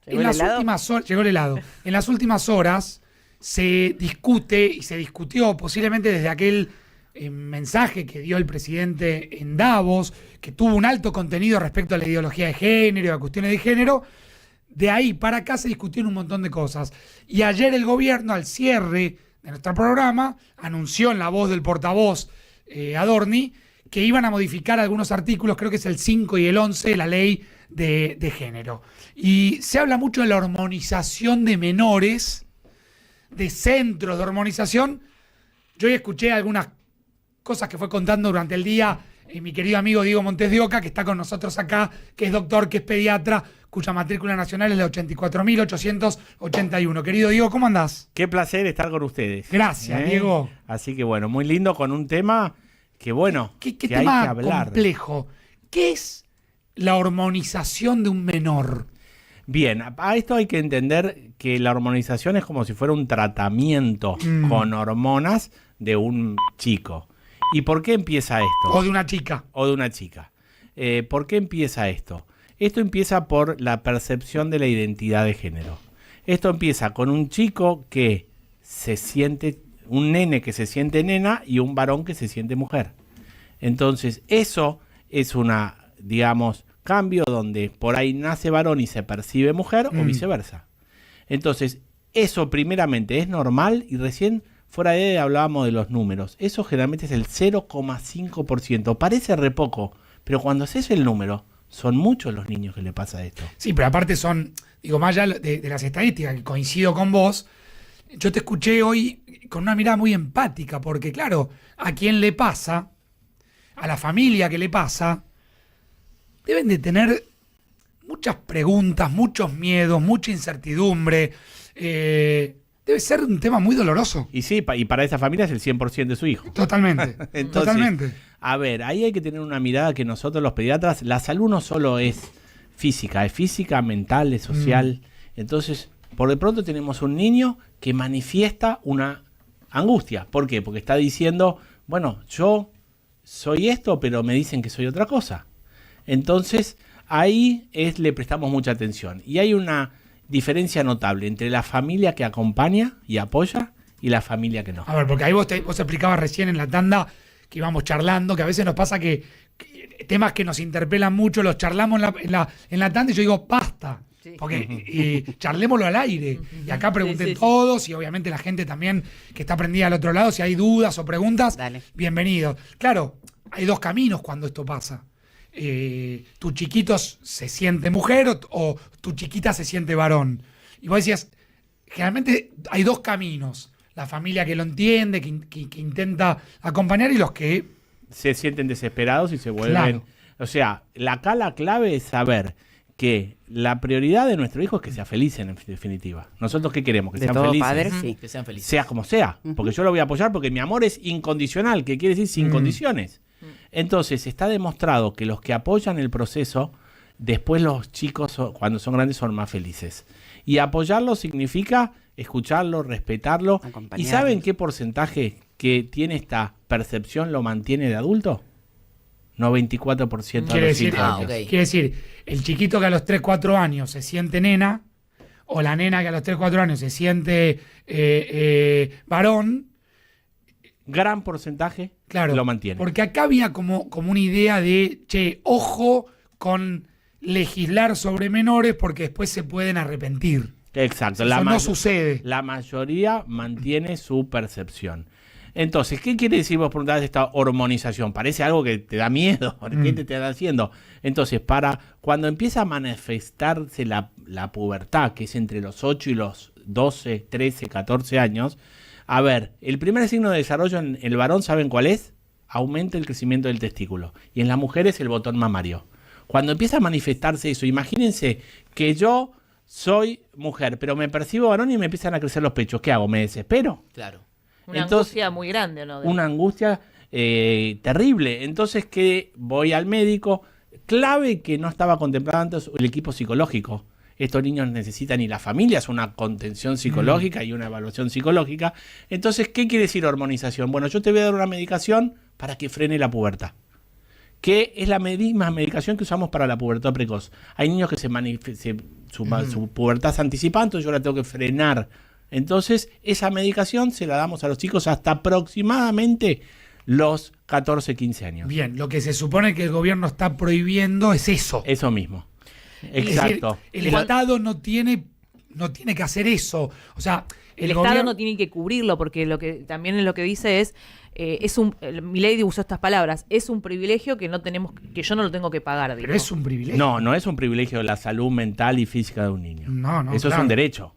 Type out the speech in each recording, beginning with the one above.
En las últimas horas, llegó el helado. En las últimas horas se discute y se discutió posiblemente desde aquel mensaje que dio el presidente en Davos, que tuvo un alto contenido respecto a la ideología de género, a cuestiones de género. De ahí para acá se discutieron un montón de cosas. Y ayer el gobierno, al cierre de nuestro programa, anunció en la voz del portavoz Adorni que iban a modificar algunos artículos, creo que es el 5 y el 11 de la ley de género. Y se habla mucho de la hormonización de menores, de centros de hormonización. Yo hoy escuché algunas cosas que fue contando durante el día mi querido amigo Diego Montes de Oca, que está con nosotros acá, que es doctor, que es pediatra, cuya matrícula nacional es la 84.881. Querido Diego, ¿cómo andás? Qué placer estar con ustedes. Gracias, Diego. Así que bueno, muy lindo con un tema que bueno, ¿Qué que tema hay que hablar. complejo? ¿Qué es la hormonización de un menor? Bien, a esto hay que entender que la hormonización es como si fuera un tratamiento con hormonas de un chico. ¿Y por qué empieza esto? O de una chica. O de una chica. ¿Por qué empieza esto? Esto empieza por la percepción de la identidad de género. Esto empieza con un chico que se siente, un nene que se siente nena y un varón que se siente mujer. Entonces, eso es una, digamos, cambio donde por ahí nace varón y se percibe mujer o viceversa. Entonces, eso primeramente es normal y recién fuera de hablábamos de los números. Eso generalmente es el 0,5%. Parece re poco, pero cuando haces el número, son muchos los niños que le pasa esto. Sí, pero aparte son, digo, más allá de las estadísticas, que coincido con vos, yo te escuché hoy con una mirada muy empática, porque claro, a quien le pasa, a la familia que le pasa, deben de tener muchas preguntas, muchos miedos, mucha incertidumbre. Debe ser un tema muy doloroso. Y sí, y para esa familia es el 100% de su hijo. Totalmente. Entonces, totalmente. A ver, ahí hay que tener una mirada que nosotros los pediatras, la salud no solo es física, mental, es social. Entonces, por de pronto tenemos un niño que manifiesta una angustia. ¿Por qué? Porque está diciendo, bueno, yo soy esto, pero me dicen que soy otra cosa. Entonces, ahí le prestamos mucha atención. Y hay una diferencia notable entre la familia que acompaña y apoya y la familia que no. A ver, porque ahí vos explicabas recién en la tanda que íbamos charlando, que a veces nos pasa que temas que nos interpelan mucho los charlamos en la tanda y yo digo, basta, sí, porque charlémoslo al aire. Y acá pregunten todos y obviamente la gente también que está prendida al otro lado, si hay dudas o preguntas, dale, bienvenidos. Claro, hay dos caminos cuando esto pasa. Tu chiquito se siente mujer o tu chiquita se siente varón. Y vos decías, generalmente hay dos caminos. La familia que lo entiende, que intenta acompañar y los que se sienten desesperados y se vuelven... Claro. O sea, la clave es saber que la prioridad de nuestro hijo es que sea feliz en definitiva. ¿Nosotros qué queremos? Que sean felices. Padre, sí. Que sean felices. Sea como sea. Porque yo lo voy a apoyar porque mi amor es incondicional, que quiere decir sin condiciones. Entonces, está demostrado que los que apoyan el proceso, después los chicos, cuando son grandes, son más felices. Y apoyarlo significa escucharlo, respetarlo. ¿Y saben qué porcentaje que tiene esta percepción lo mantiene de adulto? 94% de los hijos. Quiere decir, el chiquito que a los 3, 4 años se siente nena, o la nena que a los 3, 4 años se siente varón, gran porcentaje, claro, lo mantiene. Porque acá había como una idea de, che, ojo con legislar sobre menores porque después se pueden arrepentir. Exacto. Eso no sucede. La mayoría mantiene su percepción. Entonces, ¿qué quiere decir vos preguntabas esta hormonización? Parece algo que te da miedo. ¿Qué te está haciendo? Entonces, cuando empieza a manifestarse la pubertad, que es entre los 8 y los 12, 13, 14 años, a ver, el primer signo de desarrollo en el varón, ¿saben cuál es? Aumenta el crecimiento del testículo. Y en la mujer es el botón mamario. Cuando empieza a manifestarse eso, imagínense que yo soy mujer, pero me percibo varón y me empiezan a crecer los pechos. ¿Qué hago? ¿Me desespero? Claro. Una angustia muy grande, ¿no? Una angustia terrible. Entonces, que voy al médico. Clave que no estaba contemplado antes el equipo psicológico. Estos niños necesitan, y las familias, una contención psicológica y una evaluación psicológica. Entonces, ¿qué quiere decir hormonización? Bueno, yo te voy a dar una medicación para que frene la pubertad, que es la misma medicación que usamos para la pubertad precoz. Hay niños que se su pubertad se anticipa, entonces yo la tengo que frenar. Entonces, esa medicación se la damos a los chicos hasta aproximadamente los 14, 15 años. Bien, lo que se supone que el gobierno está prohibiendo es eso. Eso mismo. Es Exacto. decir, el Estado no tiene que hacer eso. O sea, el Estado no tiene que cubrirlo, porque también lo que dice es Milei usó estas palabras, es un privilegio que yo no lo tengo que pagar. Pero es un privilegio. No es un privilegio la salud mental y física de un niño. No, eso es un derecho.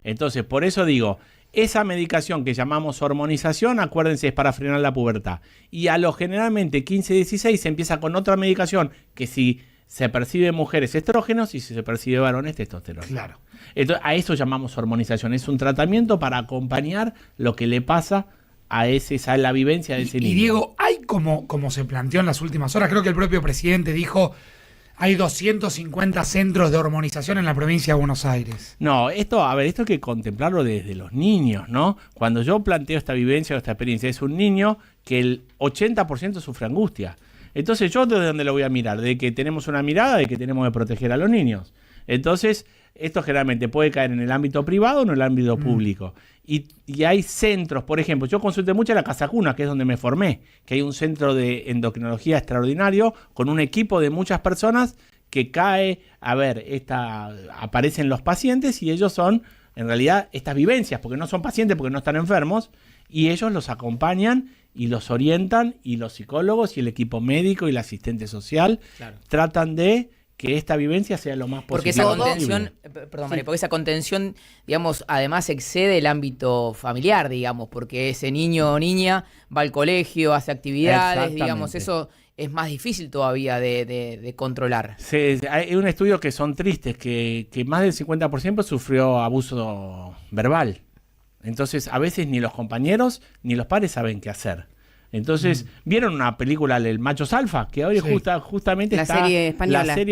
Entonces, por eso digo, esa medicación que llamamos hormonización, acuérdense, es para frenar la pubertad. Y a los generalmente 15, 16 se empieza con otra medicación que si se percibe mujeres estrógenos y si se percibe varones testosterona. Claro. Entonces, a eso llamamos hormonización. Es un tratamiento para acompañar lo que le pasa a la vivencia de ese niño. Y Diego, hay como se planteó en las últimas horas, creo que el propio presidente dijo, hay 250 centros de hormonización en la provincia de Buenos Aires. No, esto hay que contemplarlo desde los niños, ¿no? Cuando yo planteo esta vivencia o esta experiencia, es un niño que el 80% sufre angustia. Entonces, ¿yo desde dónde lo voy a mirar? De que tenemos una mirada de que tenemos que proteger a los niños. Entonces, esto generalmente puede caer en el ámbito privado o en el ámbito público. Y hay centros, por ejemplo, yo consulté mucho la Casa Cuna, que es donde me formé, que hay un centro de endocrinología extraordinario con un equipo de muchas personas que aparecen los pacientes y ellos son, en realidad, estas vivencias, porque no son pacientes, porque no están enfermos, y ellos los acompañan y los orientan, y los psicólogos y el equipo médico y el asistente social tratan de que esta vivencia sea lo más porque posible. Porque esa contención, digamos, además excede el ámbito familiar, digamos, porque ese niño o niña va al colegio, hace actividades, digamos, eso es más difícil todavía de controlar. Sí, hay un estudio que son tristes, que más del 50% sufrió abuso verbal. Entonces, a veces ni los compañeros ni los padres saben qué hacer. Entonces, ¿vieron una película, El Machos Alfa? Que hoy justamente la está serie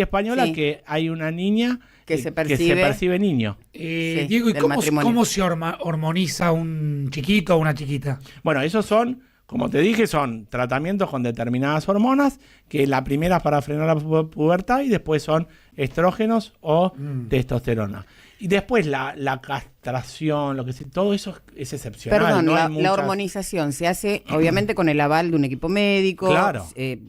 española, sí. Que hay una niña que se percibe niño. Diego, ¿y cómo se hormoniza un chiquito o una chiquita? Bueno, esos son, como te dije, son tratamientos con determinadas hormonas, que la primera es para frenar la pubertad y después son estrógenos o testosterona. Y después la castración, todo eso es excepcional. Perdón, ¿no? la hormonización se hace obviamente con el aval de un equipo médico,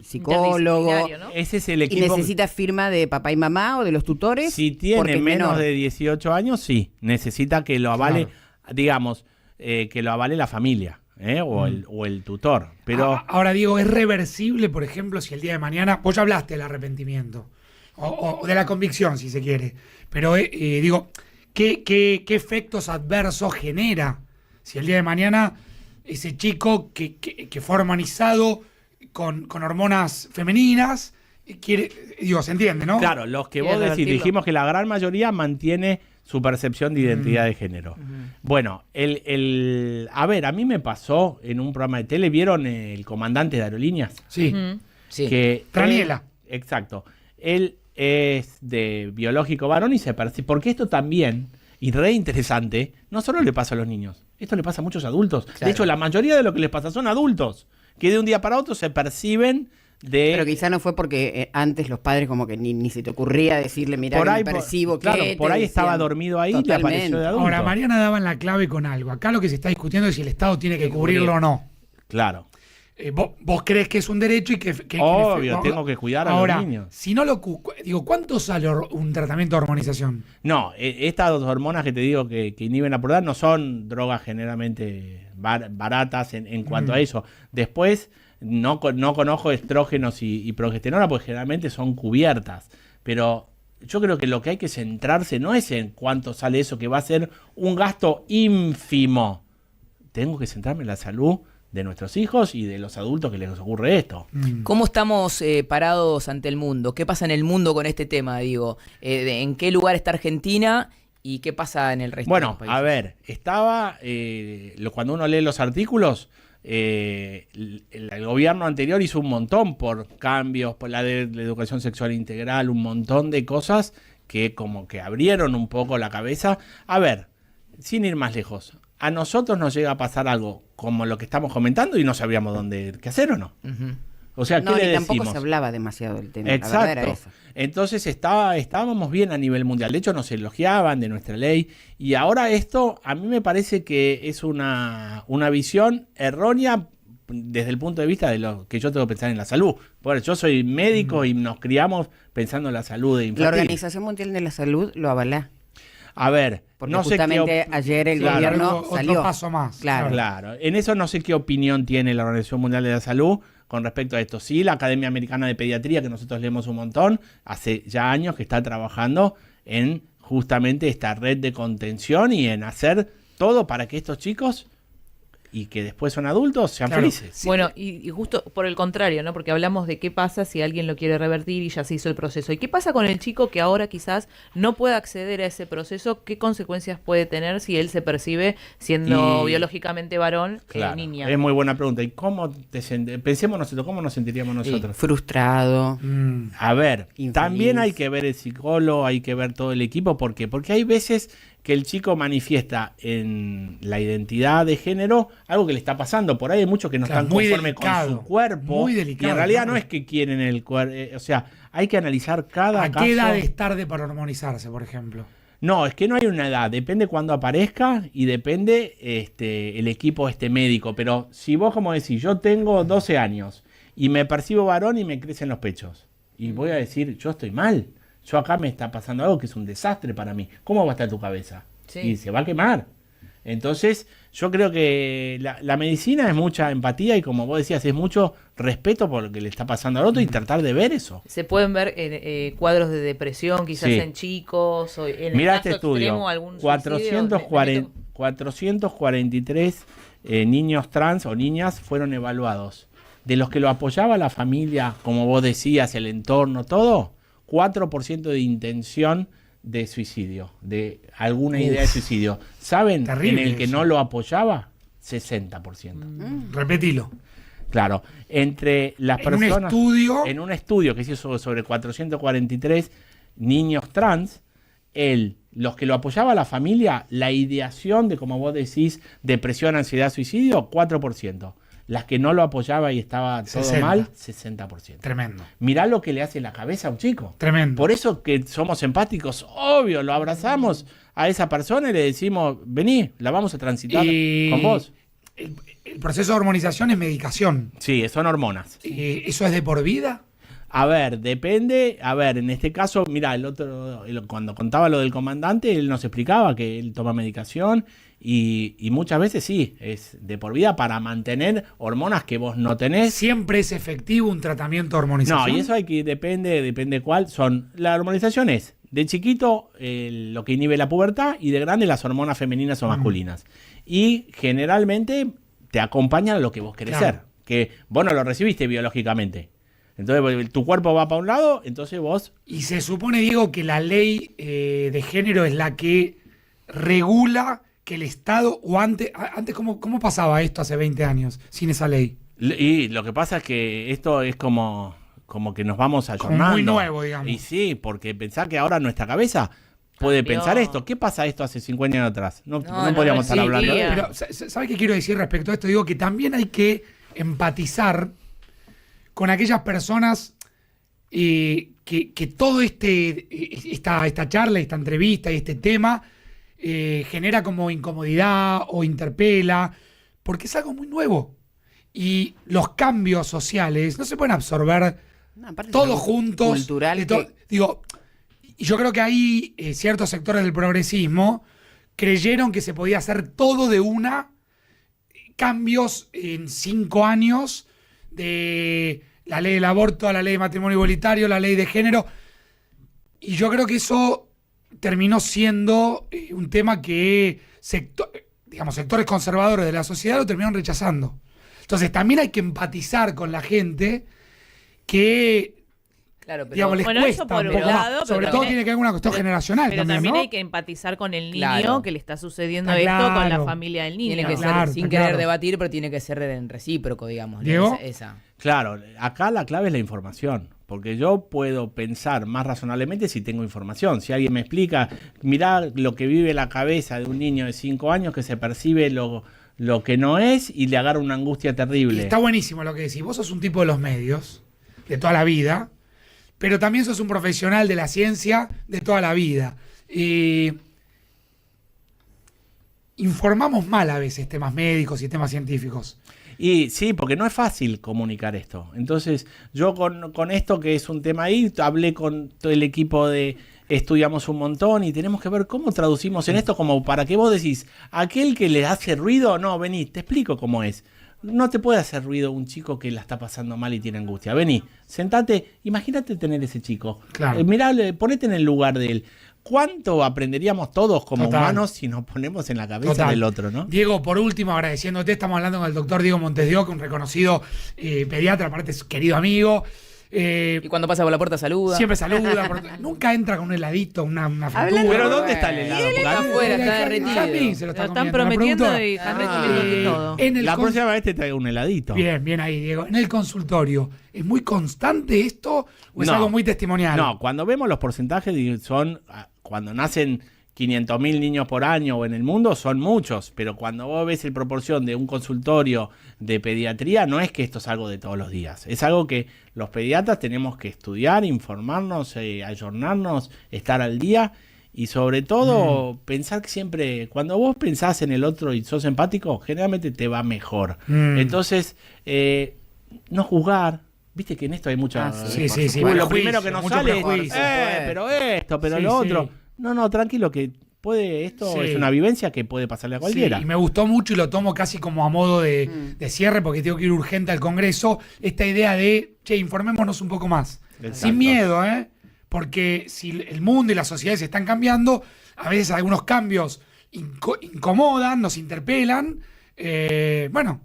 psicólogo. ¿No? Ese es el equipo. ¿Y necesita firma de papá y mamá o de los tutores? Si tiene menos de 18 años, sí. Necesita que lo avale, digamos, que lo avale la familia. O el tutor. Pero ahora, Diego, ¿es reversible, por ejemplo, si el día de mañana... Vos ya hablaste del arrepentimiento. O de la convicción, si se quiere. Pero, digo, ¿qué efectos adversos genera si el día de mañana ese chico que fue hormonizado con hormonas femeninas quiere... Digo, se entiende, ¿no? claro, los que vos decís, dijimos que la gran mayoría mantiene su percepción de identidad de género. Bueno, a mí me pasó en un programa de tele, ¿vieron El Comandante de Aerolíneas? Sí. Sí. Que Traniela. Exacto. Él es de biológico varón y se percibe. Porque esto también, y re interesante, no solo le pasa a los niños, esto le pasa a muchos adultos. Claro. De hecho, la mayoría de lo que les pasa son adultos, que de un día para otro se perciben de... Pero quizá no fue porque antes los padres como que ni se te ocurría decirle, mirá, me percibo que... Claro, por ahí estaba dormido ahí y le apareció de adulto. Ahora, Mariana daba en la clave con algo. Acá lo que se está discutiendo es si el Estado tiene que cubrirlo o no. Claro. Vos crees que es un derecho y que obvio, tengo que cuidar a los niños. Si no digo, ¿cuánto sale un tratamiento de hormonización? No, estas dos hormonas que te digo que inhiben la pubertad no son drogas generalmente baratas en cuanto a eso. Después, no conozco estrógenos y progesterona porque generalmente son cubiertas. Pero yo creo que lo que hay que centrarse no es en cuánto sale eso, que va a ser un gasto ínfimo. Tengo que centrarme en la salud de nuestros hijos y de los adultos que les ocurre esto. ¿Cómo estamos parados ante el mundo? ¿Qué pasa en el mundo con este tema, digo? ¿En qué lugar está Argentina y qué pasa en el resto de los países? A ver, cuando uno lee los artículos, el gobierno anterior hizo un montón por cambios, por la educación sexual integral, un montón de cosas que como que abrieron un poco la cabeza. A ver, sin ir más lejos, a nosotros nos llega a pasar algo como lo que estamos comentando y no sabíamos qué hacer o no. O sea, ¿qué le decimos? Tampoco se hablaba demasiado del tema. Exacto. La verdad era eso. Entonces estábamos bien a nivel mundial. De hecho, nos elogiaban de nuestra ley. Y ahora esto, a mí me parece que es una visión errónea desde el punto de vista de lo que yo tengo que pensar en la salud. Bueno, yo soy médico y nos criamos pensando en la salud de infantil. La Organización Mundial de la Salud lo avala. A ver, porque no justamente sé ayer el claro, gobierno salió. Otro paso más. Claro. En eso no sé qué opinión tiene la Organización Mundial de la Salud con respecto a esto. Sí, la Academia Americana de Pediatría, que nosotros leemos un montón, hace ya años que está trabajando en justamente esta red de contención y en hacer todo para que estos chicos, y que después son adultos, sean felices. Sí. Bueno, y justo por el contrario, ¿no? Porque hablamos de qué pasa si alguien lo quiere revertir y ya se hizo el proceso. ¿Y qué pasa con el chico que ahora quizás no pueda acceder a ese proceso? ¿Qué consecuencias puede tener si él se percibe siendo biológicamente varón, niña? Es muy buena pregunta. ¿Y cómo pensemos nosotros, cómo nos sentiríamos nosotros? Frustrado. A ver, infeliz. También hay que ver el psicólogo, hay que ver todo el equipo. ¿Por qué? Porque hay veces que el chico manifiesta en la identidad de género algo que le está pasando. Por ahí hay muchos que no están conformes con su cuerpo. Muy delicado. Y en realidad no es que quieren el cuerpo. O sea, hay que analizar cada caso. ¿A qué edad es tarde para hormonizarse, por ejemplo? No, es que no hay una edad. Depende cuándo aparezca y depende el equipo médico. Pero si vos, como decís, yo tengo 12 años y me percibo varón y me crecen los pechos. Y voy a decir, yo estoy mal. Yo acá me está pasando algo que es un desastre para mí. ¿Cómo va a estar tu cabeza? Sí. Y se va a quemar. Entonces, yo creo que la medicina es mucha empatía y, como vos decías, es mucho respeto por lo que le está pasando al otro y tratar de ver eso. Se pueden ver cuadros de depresión, quizás en chicos, o en Mirá el caso este estudio, extremo, algún 443 niños trans o niñas fueron evaluados. De los que lo apoyaba la familia, como vos decías, el entorno, todo, 4% de intención de suicidio, de alguna idea de suicidio. ¿Saben en el que no lo apoyaba? 60%. Repetilo. Claro, entre las personas... En un estudio que se hizo sobre 443 niños trans, los que lo apoyaba la familia, la ideación de, como vos decís, depresión, ansiedad, suicidio, 4%. Las que no lo apoyaba y estaba todo 60. mal, 60%. Tremendo. Mirá lo que le hace la cabeza a un chico. Tremendo. Por eso que somos empáticos, obvio, lo abrazamos a esa persona y le decimos, vení, la vamos a transitar con vos. El proceso de hormonización es medicación. Sí, son hormonas. ¿Eso es de por vida? A ver, depende. A ver, en este caso, mira, cuando contaba lo del comandante, él nos explicaba que él toma medicación y muchas veces sí, es de por vida para mantener hormonas que vos no tenés. ¿Siempre es efectivo un tratamiento de hormonización? No, y eso depende cuál son. La hormonización es, de chiquito, lo que inhibe la pubertad, y de grande las hormonas femeninas o masculinas. Y generalmente te acompañan a lo que vos querés ser, que vos no lo recibiste biológicamente. Entonces tu cuerpo va para un lado, entonces vos... Y se supone, Diego, que la ley de género es la que regula que el Estado, o antes ¿cómo pasaba esto hace 20 años sin esa ley? Y lo que pasa es que esto es como que nos vamos ayornando. Como muy nuevo, digamos. Y sí, porque pensar que ahora nuestra cabeza puede pensar esto. ¿Qué pasa esto hace 50 años atrás? No podríamos estar hablando de eso. Pero, ¿sabes qué quiero decir respecto a esto? Digo que también hay que empatizar con aquellas personas que todo esta charla, esta entrevista y este tema genera como incomodidad o interpela, porque es algo muy nuevo. Y los cambios sociales no se pueden absorber todos juntos. Cultural. Digo, y yo creo que ahí ciertos sectores del progresismo creyeron que se podía hacer todo de una, cambios en 5 años de la ley del aborto a la ley de matrimonio igualitario, la ley de género. Y yo creo que eso terminó siendo un tema que sectores conservadores de la sociedad lo terminaron rechazando. Entonces también hay que empatizar con la gente que... Claro, pero digamos, les bueno, cuesta eso por un un poco lado, más. Sobre todo tiene que ver con una cuestión generacional pero también, ¿no? hay que empatizar con el niño, Claro. que le está sucediendo Está esto, con la claro. familia del niño. Tiene que Claro, ser sin está querer claro. debatir, pero tiene que ser en recíproco, digamos. ¿Diego? Esa. Claro, acá la clave es la información, porque yo puedo pensar más razonablemente si tengo información. Si alguien me explica, mirá lo que vive la cabeza de un niño de 5 años que se percibe lo lo que no es y le agarra una angustia Y terrible. está buenísimo lo que decís. Vos sos un tipo de los medios, de toda la vida, pero también sos un profesional de la ciencia de toda la vida. Informamos mal a veces temas médicos y temas científicos. Y sí, porque no es fácil comunicar esto. Entonces, yo con esto que es un tema ahí, hablé con todo el equipo de estudiamos un montón y tenemos que ver cómo traducimos en esto como para que vos decís, aquel que le hace ruido, no, vení, te explico cómo es. No te puede hacer ruido un chico que la está pasando mal y tiene angustia. Vení, sentate, imagínate tener ese chico. Claro. Mirá, ponete en el lugar de él. ¿Cuánto aprenderíamos todos como Total. humanos si nos ponemos en la cabeza Total. del otro, no? Diego, por último, agradeciéndote, estamos hablando con el doctor Diego Montes de Oca, un reconocido pediatra, aparte es querido amigo. Y cuando pasa por la puerta saluda. Siempre saluda, nunca entra con un heladito, una fritura. Pero ¿dónde está el helado? Él está afuera, está derretido. Jamín se lo está Lo están comiendo, la prometiendo productora. y están Ah. recibiendo todo. En el La con- próxima vez te traigo un heladito. Bien, bien ahí, Diego. En el consultorio, ¿es muy constante esto o es No. algo muy testimonial? No, cuando vemos los porcentajes son, cuando nacen 500.000 niños por año en el mundo, son muchos, pero cuando vos ves en proporción de un consultorio de pediatría, no es que esto es algo de todos los días, es algo que los pediatras tenemos que estudiar, informarnos, ayornarnos, estar al día y sobre todo pensar que siempre, cuando vos pensás en el otro y sos empático, generalmente te va mejor. Entonces, no juzgar. Viste que en esto hay mucha... sí, sí, sí. Lo Prejuicio, primero que nos mucho sale es, prejuicio. pero esto, pero Sí, lo sí. otro. No, tranquilo, que esto Sí. es una vivencia que puede pasarle a cualquiera. Sí, y me gustó mucho y lo tomo casi como a modo de cierre porque tengo que ir urgente al Congreso, esta idea de, che, informémonos un poco más. Exacto. Sin miedo, ¿eh? Porque si el mundo y las sociedades están cambiando, a veces algunos cambios incomodan, nos interpelan. Bueno,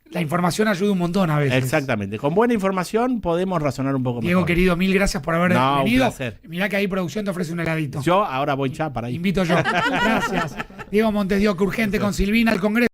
la información ayuda un montón a veces. Exactamente. Con buena información podemos razonar un poco Diego, mejor. querido, mil gracias por haber No, un venido. placer. Mirá que ahí producción te ofrece un heladito. Yo ahora voy ya para ahí. Invito yo. Gracias. Diego Montes de Oca, urgente con Silvina al Congreso.